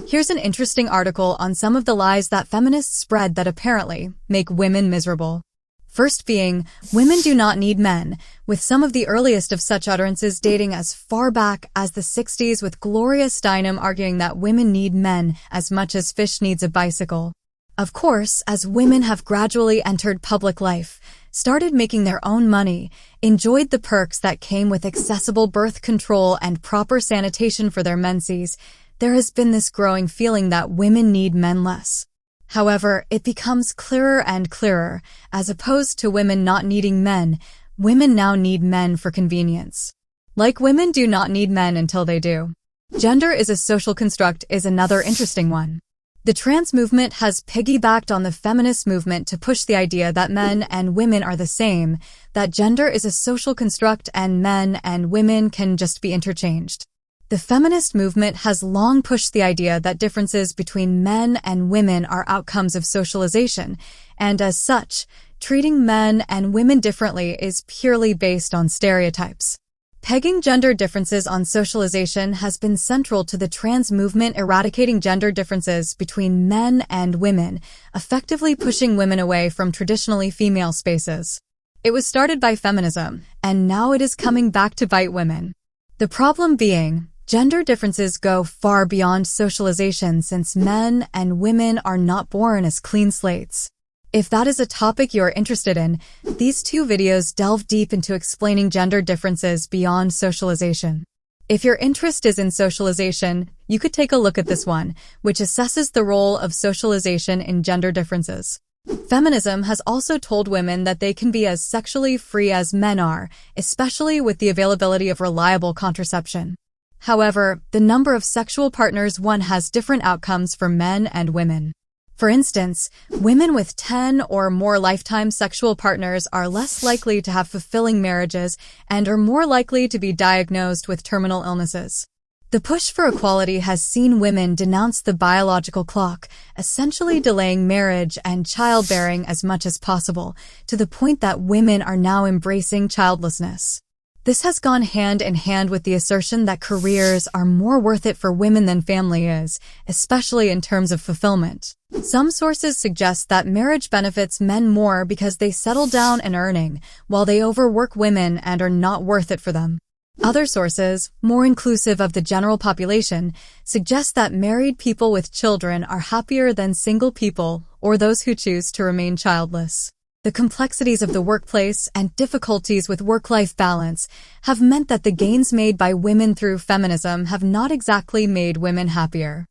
Here's an interesting article on some of the lies that feminists spread that apparently make women miserable. First being, women do not need men, with some of the earliest of such utterances dating as far back as the 60s, with Gloria Steinem arguing that women need men as much as fish needs a bicycle. Of course, as women have gradually entered public life, started making their own money, enjoyed the perks that came with accessible birth control and proper sanitation for their menses, there has been this growing feeling that women need men less. However, it becomes clearer and clearer, as opposed to women not needing men, women now need men for convenience. Like women do not need men until they do. Gender is a social construct is another interesting one. The trans movement has piggybacked on the feminist movement to push the idea that men and women are the same, that gender is a social construct and men and women can just be interchanged. The feminist movement has long pushed the idea that differences between men and women are outcomes of socialization, and as such, treating men and women differently is purely based on stereotypes. Pegging gender differences on socialization has been central to the trans movement, eradicating gender differences between men and women, effectively pushing women away from traditionally female spaces. It was started by feminism, and now it is coming back to bite women. The problem being, gender differences go far beyond socialization since men and women are not born as clean slates. If that is a topic you are interested in, these two videos delve deep into explaining gender differences beyond socialization. If your interest is in socialization, you could take a look at this one, which assesses the role of socialization in gender differences. Feminism has also told women that they can be as sexually free as men are, especially with the availability of reliable contraception. However, the number of sexual partners one has different outcomes for men and women. For instance, women with 10 or more lifetime sexual partners are less likely to have fulfilling marriages and are more likely to be diagnosed with terminal illnesses. The push for equality has seen women denounce the biological clock, essentially delaying marriage and childbearing as much as possible, to the point that women are now embracing childlessness. This has gone hand in hand with the assertion that careers are more worth it for women than family is, especially in terms of fulfillment. Some sources suggest that marriage benefits men more because they settle down and earning, while they overwork women and are not worth it for them. Other sources, more inclusive of the general population, suggest that married people with children are happier than single people or those who choose to remain childless. The complexities of the workplace and difficulties with work-life balance have meant that the gains made by women through feminism have not exactly made women happier.